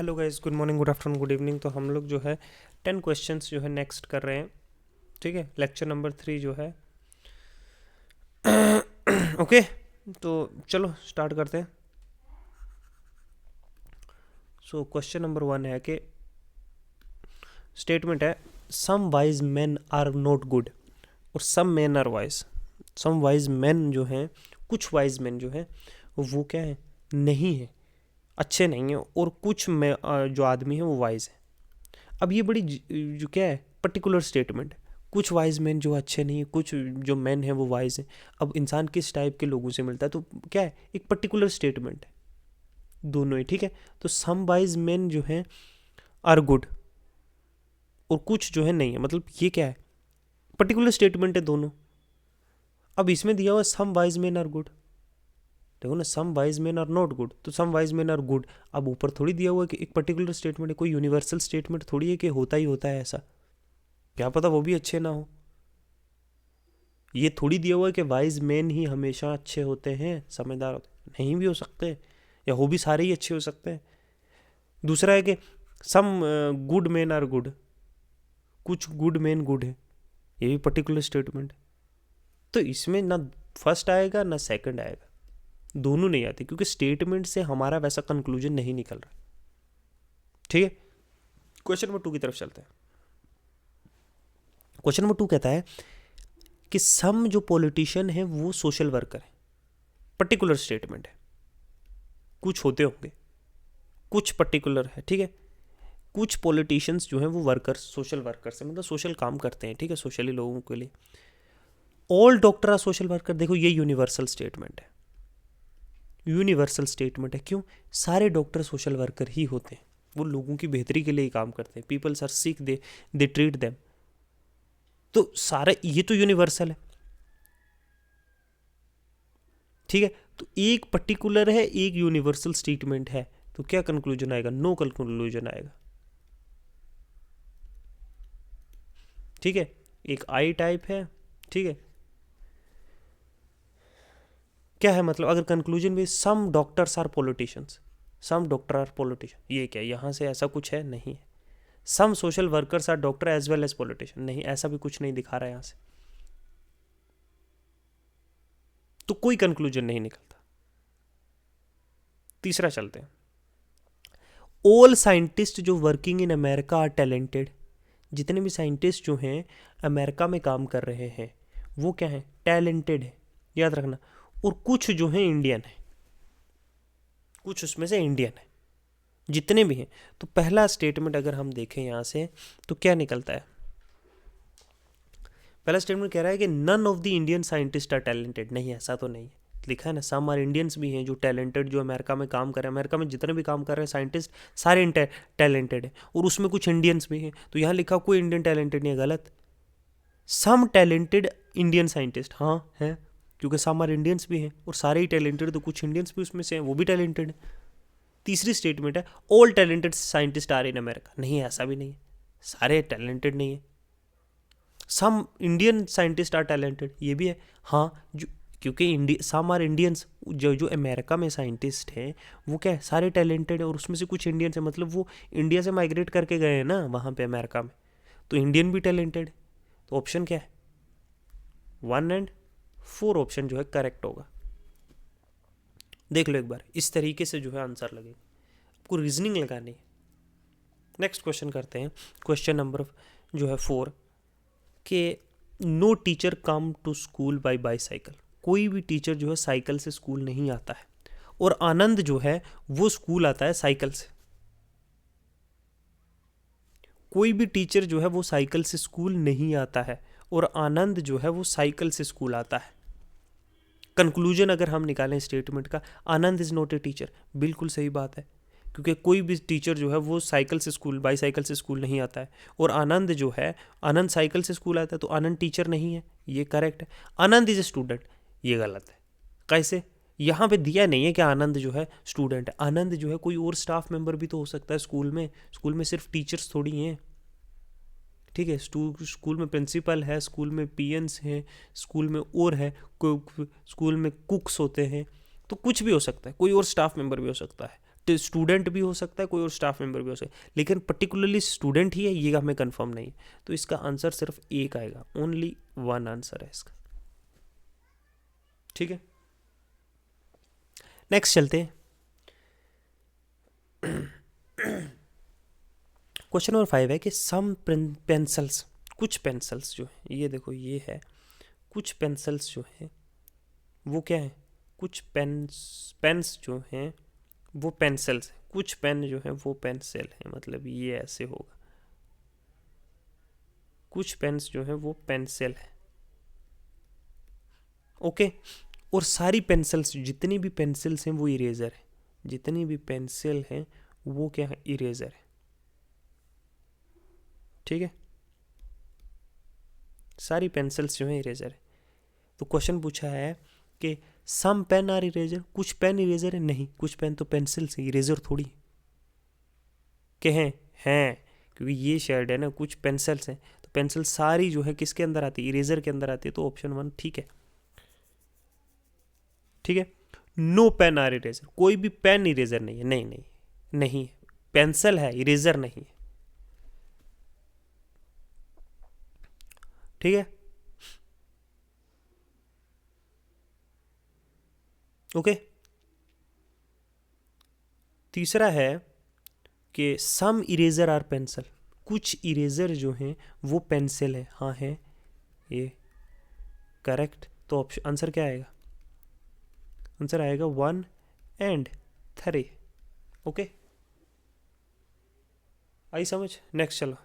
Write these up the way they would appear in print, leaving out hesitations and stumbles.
Hello guys, good morning, good afternoon, good evening. तो हम लोग जो है 10 क्वेश्चंस जो है नेक्स्ट कर रहे हैं। ठीक है, लेक्चर नंबर 3 जो है ओके। तो चलो स्टार्ट करते हैं। सो क्वेश्चन नंबर 1 है कि स्टेटमेंट है some wise man are not good और some man are wise. Some wise man जो हैं, कुछ वाइज मैन जो हैं वो क्या है, नहीं है, अच्छे नहीं है, और कुछ में जो आदमी है वो वाइज है। अब ये बड़ी जो क्या है, पर्टिकुलर स्टेटमेंट है। कुछ वाइज मैन जो अच्छे नहीं है, कुछ जो मैन है वो वाइज है। अब इंसान किस टाइप के लोगों से मिलता है, तो क्या है, एक पर्टिकुलर स्टेटमेंट है दोनों ही। ठीक है, तो सम वाइज मैन जो है आर गुड और कुछ जो है नहीं है, मतलब ये क्या है, पर्टिकुलर स्टेटमेंट है दोनों। अब इसमें दिया हुआ some wise man are good, देखो ना, some wise man are not good, तो some wise man are good. अब ऊपर थोड़ी दिया हुआ है कि एक पर्टिकुलर स्टेटमेंट है, कोई यूनिवर्सल स्टेटमेंट थोड़ी है कि होता ही होता है ऐसा, क्या पता वो भी अच्छे ना हो। ये थोड़ी दिया हुआ है कि वाइज मैन ही हमेशा अच्छे होते हैं, समझदार होते हैं, नहीं भी हो सकते, या हो भी सारे ही अच्छे हो सकते हैं। दूसरा है कि some good man are good, कुछ गुड मैन गुड है, ये भी पर्टिकुलर स्टेटमेंट है। तो इसमें ना फर्स्ट आएगा ना सेकंड आएगा, दोनों नहीं आते, क्योंकि स्टेटमेंट से हमारा वैसा कंक्लूजन नहीं निकल रहा। ठीक है, क्वेश्चन नंबर 2 की तरफ चलते हैं। क्वेश्चन नंबर 2 कहता है कि सम जो पॉलिटिशियन है वो सोशल वर्कर है, पर्टिकुलर स्टेटमेंट है, कुछ होते होंगे, कुछ पर्टिकुलर है। ठीक है, कुछ पॉलिटिशियंस जो हैं वो वर्कर्स, सोशल वर्कर्स है, मतलब सोशल काम करते हैं। ठीक है, सोशली लोगों के लिए। All doctor R social worker, देखो ये यूनिवर्सल स्टेटमेंट है, यूनिवर्सल स्टेटमेंट है। क्यों? सारे डॉक्टर सोशल वर्कर ही होते हैं, वो लोगों की बेहतरी के लिए ही काम करते हैं। Peoples are sick, they treat them. तो सारे ये तो यूनिवर्सल है। ठीक है, तो एक पर्टिकुलर है, एक यूनिवर्सल स्टेटमेंट है, तो क्या कंक्लूजन आएगा? नो कंक्लूजन आएगा। ठीक है, एक आई टाइप है। ठीक है, क्या है मतलब, अगर कंक्लूजन भी some doctors are politicians, some doctor are politician, ये क्या यहां से ऐसा कुछ है? नहीं है। Some social workers are doctor as well as politician, नहीं, ऐसा भी कुछ नहीं दिखा रहा है यहां से, तो कोई कंक्लूजन नहीं निकलता। तीसरा चलते हैं। ऑल साइंटिस्ट जो working in America are talented, जितने भी साइंटिस्ट जो हैं अमेरिका में काम कर रहे हैं वो क्या है? टैलेंटेड है, याद रखना। और कुछ जो है इंडियन है, कुछ उसमें से इंडियन है, जितने भी हैं। तो पहला स्टेटमेंट अगर हम देखें यहां से तो क्या निकलता है? पहला स्टेटमेंट कह रहा है कि none of the Indian scientist are talented, नहीं, ऐसा तो नहीं है। लिखा है ना, सम आर इंडियंस भी हैं जो टैलेंटेड, जो अमेरिका में काम कर रहे हैं। अमेरिका में जितने भी काम कर रहे हैं साइंटिस्ट सारे टैलेंटेड हैं, और उसमें कुछ इंडियंस भी हैं। तो यहाँ लिखा कोई इंडियन टैलेंटेड नहीं है, गलत। सम टैलेंटेड इंडियन साइंटिस्ट, हाँ है, क्योंकि सम आर इंडियंस भी हैं और सारे ही टैलेंटेड, तो कुछ इंडियंस भी उसमें से हैं, वो भी टैलेंटेड है। तीसरी स्टेटमेंट है all talented scientist are in America, नहीं, ऐसा भी नहीं है, सारे टैलेंटेड नहीं है। Some Indian scientist are talented, ये भी है, हाँ, जो क्योंकि इंडिया सम आर इंडियंस, जो जो अमेरिका में साइंटिस्ट हैं वो क्या है, सारे टैलेंटेड है, और उसमें से कुछ इंडियंस है, मतलब वो इंडिया से माइग्रेट करके गए हैं ना वहाँ पे अमेरिका में, तो इंडियन भी टैलेंटेड। तो ऑप्शन क्या है? 1 एंड 4 ऑप्शन जो है करेक्ट होगा। देख लो एक बार, इस तरीके से जो है आंसर लगेगा, आपको रीजनिंग लगानी है। नेक्स्ट क्वेश्चन करते हैं, क्वेश्चन नंबर जो है 4 के no teacher come to school by bicycle, कोई भी टीचर जो है साइकिल से स्कूल नहीं आता है, और आनंद जो है वो स्कूल आता है साइकिल से। कोई भी टीचर जो है वो साइकिल से स्कूल नहीं आता है, और आनंद जो है वो साइकिल से स्कूल आता है। कंक्लूजन अगर हम निकालें स्टेटमेंट का, आनंद इज नॉट ए टीचर, बिल्कुल सही बात है, क्योंकि कोई भी टीचर जो है वो साइकिल से स्कूल, बाईसाइकिल से स्कूल नहीं आता है। और आनंद जो है, आनंद साइकिल से स्कूल आता है, तो आनंद टीचर नहीं है, ये करेक्ट है। आनंद इज ए स्टूडेंट, ये गलत है। कैसे? यहाँ पे दिया नहीं है कि आनंद जो है स्टूडेंट है। आनंद जो है कोई और स्टाफ मेंबर भी तो हो सकता है स्कूल में, स्कूल में सिर्फ टीचर्स थोड़ी हैं। ठीक है, स्कूल में प्रिंसिपल है, स्कूल में पीएन्स हैं, स्कूल में और है, स्कूल में कुक्स होते हैं, तो कुछ भी हो सकता है, कोई और स्टाफ मेंबर भी हो सकता है। स्टूडेंट भी हो सकता है, कोई और स्टाफ मेंबर भी हो सकता है, लेकिन पर्टिकुलरली स्टूडेंट ही है ये हमें कंफर्म नहीं है। तो इसका आंसर सिर्फ एक आएगा, ओनली वन आंसर है इसका। ठीक है, नेक्स्ट चलते हैं। क्वेश्चन नंबर 5 है कि सम पेंसिल्स, कुछ पेंसिल्स जो है, ये देखो ये है, कुछ पेंसिल्स जो है वो क्या है, कुछ पेन्स जो हैं वो पेंसिल्स है, कुछ पेन जो है वो पेंसिल है, मतलब ये ऐसे होगा, कुछ पेन्स जो है वो पेंसिल है। ओके, और सारी पेंसिल्स, जितनी भी पेंसिल्स हैं वो इरेजर है, जितनी भी पेंसिल हैं वो क्या है, इरेजर है। ठीक है, सारी पेंसिल्स जो है इरेजर है। तो क्वेश्चन पूछा है कि सम पेन आर इरेजर, कुछ पेन इरेजर है, नहीं, कुछ पेन तो पेंसिल से, इरेजर थोड़ी के हैं क्योंकि ये शेड है ना, कुछ पेंसिल्स हैं, तो पेंसिल सारी जो है किसके अंदर आती है, इरेजर के अंदर आती है। तो ऑप्शन 1 ठीक है। ठीक है, नो पेन आर इरेजर, कोई भी पेन इरेजर नहीं है, नहीं नहीं नहीं है, पेंसिल है, इरेजर नहीं है। ठीक है, ओके। तीसरा है कि सम इरेजर आर पेंसिल, कुछ इरेजर जो हैं वो पेंसिल है, हाँ है, ये करेक्ट। तो ऑप्शन आंसर क्या आएगा, आंसर आएगा 1 एंड 3। ओके, आई समझ। नेक्स्ट चलो,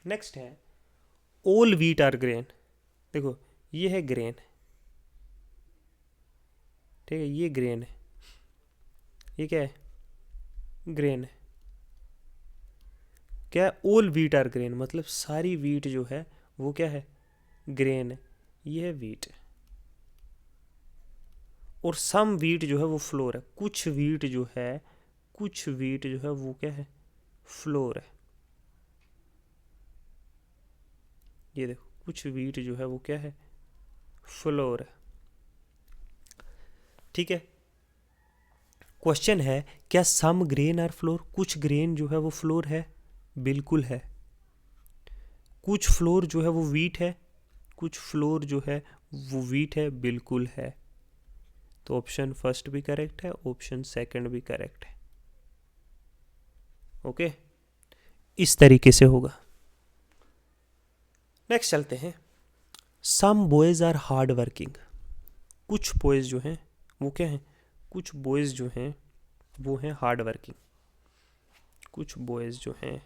नेक्स्ट है ऑल व्हीट आर ग्रेन। देखो ये है ग्रेन, ठीक है, ये ग्रेन है, ये क्या है, ग्रेन है। क्या है, ऑल व्हीट आर ग्रेन, मतलब सारी व्हीट जो है वो क्या है, ग्रेन है, ये है व्हीट। और सम व्हीट जो है वो फ्लोर है, कुछ व्हीट जो है, कुछ व्हीट जो है वो क्या है, फ्लोर है। ये देखो कुछ व्हीट जो है वो क्या है, फ्लोर है। ठीक है, क्वेश्चन है क्या सम ग्रेन आर फ्लोर, कुछ ग्रेन जो है वो फ्लोर है, बिल्कुल है। कुछ फ्लोर जो है वो व्हीट है, कुछ फ्लोर जो है वो व्हीट है, बिल्कुल है। तो ऑप्शन फर्स्ट भी करेक्ट है, ऑप्शन सेकंड भी करेक्ट है। ओके, इस तरीके से होगा। नेक्स्ट चलते हैं, some boys are hard working, कुछ बॉयज जो हैं वो क्या हैं, कुछ बॉयज जो हैं वो हैं हार्ड वर्किंग, कुछ बॉयज जो हैं,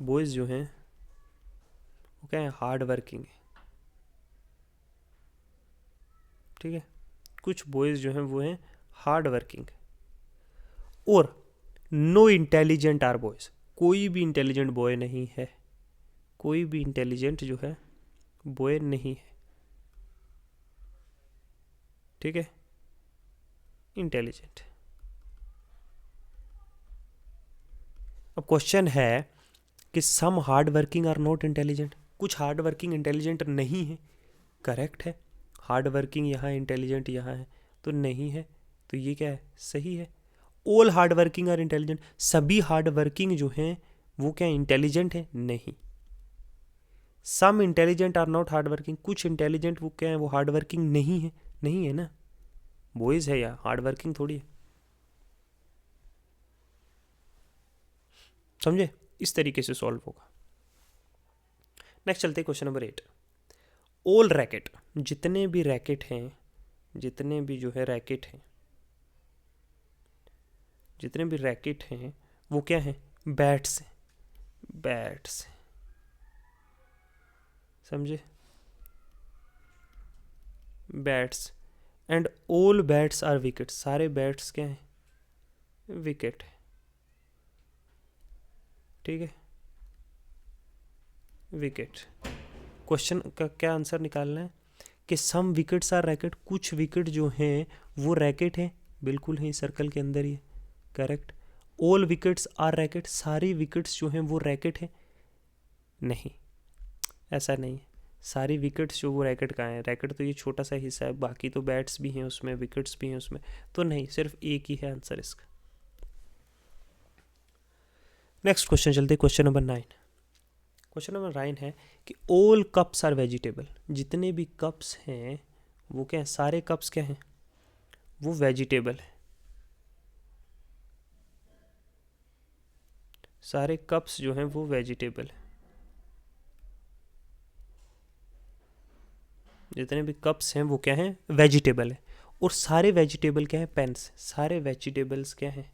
बॉयज जो हैं वो क्या है, हार्ड वर्किंग है। ठीक है, कुछ बॉयज जो हैं वो हैं हार्ड वर्किंग। और नो इंटेलिजेंट आर बॉयज, कोई भी इंटेलिजेंट बॉय नहीं है, कोई भी इंटेलिजेंट जो है बॉय नहीं है। ठीक है, इंटेलिजेंट। अब क्वेश्चन है कि some hard working are not intelligent, कुछ हार्ड वर्किंग इंटेलिजेंट नहीं है, करेक्ट है। हार्ड वर्किंग यहाँ है, इंटेलिजेंट यहाँ है, तो नहीं है। तो ये क्या है, सही है। All hard working are intelligent, सभी हार्ड वर्किंग जो हैं वो क्या इंटेलिजेंट है, नहीं। Some intelligent are not hard working, कुछ इंटेलिजेंट वो क्या है, वो हार्ड वर्किंग नहीं है, नहीं है ना, बॉयज है या हार्ड वर्किंग थोड़ी है। समझे, इस तरीके से सॉल्व होगा। नेक्स्ट चलते हैं क्वेश्चन नंबर 8। ऑल रैकेट, जितने भी रैकेट हैं, जितने भी जो है रैकेट हैं, जितने भी रैकेट हैं वो क्या हैं, बैट्स हैं, बैट्स। समझे, bats. And all bats are wicket, सारे बैट्स क्या हैं, विकेट है। ठीक है, विकेट। क्वेश्चन का क्या आंसर निकालना है कि सम विकेट्स आर रैकेट, कुछ विकेट जो हैं वो रैकेट हैं, बिल्कुल है, सर्कल के अंदर ही है, correct. All wickets are racket, सारी विकेट्स जो हैं वो रैकेट है, नहीं, ऐसा नहीं है। सारी विकेट्स जो वो रैकेट का है, रैकेट तो ये छोटा सा हिस्सा है, बाकी तो बैट्स भी हैं उसमें, विकेट्स भी हैं उसमें, तो नहीं, सिर्फ एक ही है आंसर इसका। नेक्स्ट क्वेश्चन चलते हैं, क्वेश्चन नंबर 9। क्वेश्चन नंबर 9 है कि ऑल कप्स आर वेजिटेबल, जितने भी कप्स हैं वो क्या है, सारे कप्स क्या हैं, वो वेजिटेबल है। सारे कप्स जो हैं वो वेजिटेबल है। जितने भी कप्स हैं वो क्या हैं, वेजिटेबल है। और सारे वेजिटेबल क्या है, पेन्स, सारे वेजिटेबल्स क्या हैं,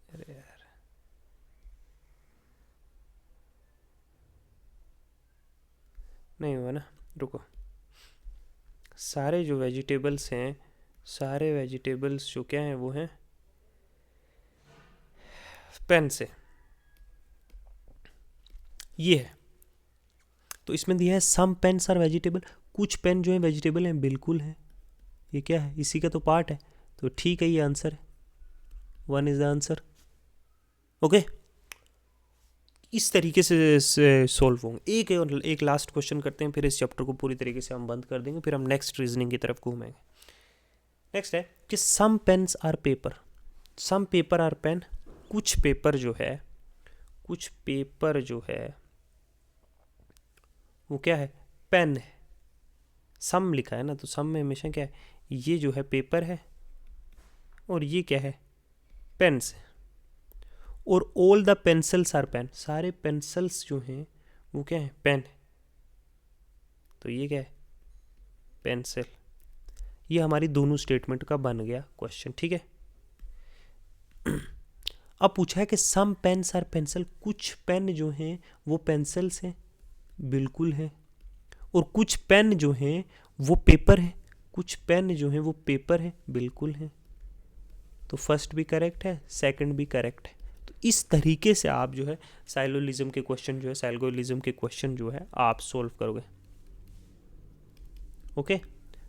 अरे यार नहीं हुआ ना, रुको। सारे जो वेजिटेबल्स हैं, सारे वेजिटेबल्स जो क्या हैं वो हैं पेन से, ये है। तो इसमें दिया है सम पेन्स आर वेजिटेबल, कुछ पेन जो है वेजिटेबल हैं, बिल्कुल है, ये क्या है, इसी का तो पार्ट है, तो ठीक है, ये आंसर है, 1 इज द आंसर। ओके, इस तरीके से सॉल्व होंगे। एक लास्ट क्वेश्चन करते हैं, फिर इस चैप्टर को पूरी तरीके से हम बंद कर देंगे, फिर हम नेक्स्ट रीजनिंग की तरफ घूमेंगे। नेक्स्ट है कि some pens are paper, some paper are pen, कुछ पेपर जो है, कुछ पेपर जो है वो क्या है, पेन है। सम लिखा है ना, तो सम में हमेशा क्या है, ये जो है पेपर है और ये क्या है, पेन्स है। और all the pencils are pen, सारे पेंसिल्स जो हैं वो क्या है, पेन है। तो ये क्या है, पेंसिल। ये हमारी दोनों स्टेटमेंट का बन गया क्वेश्चन, ठीक है। अब पूछा है कि सम पेन्स आर पेंसिल, कुछ पेन जो हैं वो पेंसिल्स हैं, बिल्कुल है। और कुछ पेन जो हैं वो पेपर है, कुछ पेन जो हैं वो पेपर है, बिल्कुल है। तो फर्स्ट भी करेक्ट है, सेकंड भी करेक्ट है। तो इस तरीके से आप जो है साइलोलिज्म के क्वेश्चन जो है, साइलोलिज्म के क्वेश्चन जो है आप सोल्व करोगे। ओके,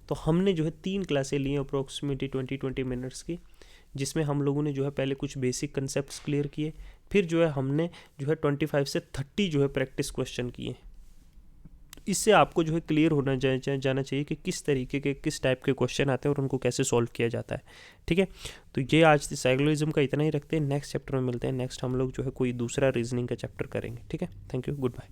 तो हमने जो है 3 क्लासें ली हैं अप्रोक्सीमेटली 20 मिनट्स की, जिसमें हम लोगों ने जो है पहले कुछ बेसिक कंसेप्ट्स क्लियर किए, फिर जो है हमने जो है 25 से 30 जो है प्रैक्टिस क्वेश्चन किए। इससे आपको जो है क्लियर होना जाना चाहिए कि किस तरीके के, किस टाइप के क्वेश्चन आते हैं और उनको कैसे सॉल्व किया जाता है, ठीक है। तो ये आज साइकोलॉजिज्म का इतना ही रखते हैं, नेक्स्ट चैप्टर में मिलते हैं। नेक्स्ट हम लोग जो है कोई दूसरा रीजनिंग का चैप्टर करेंगे, ठीक है। Thank you, good bye.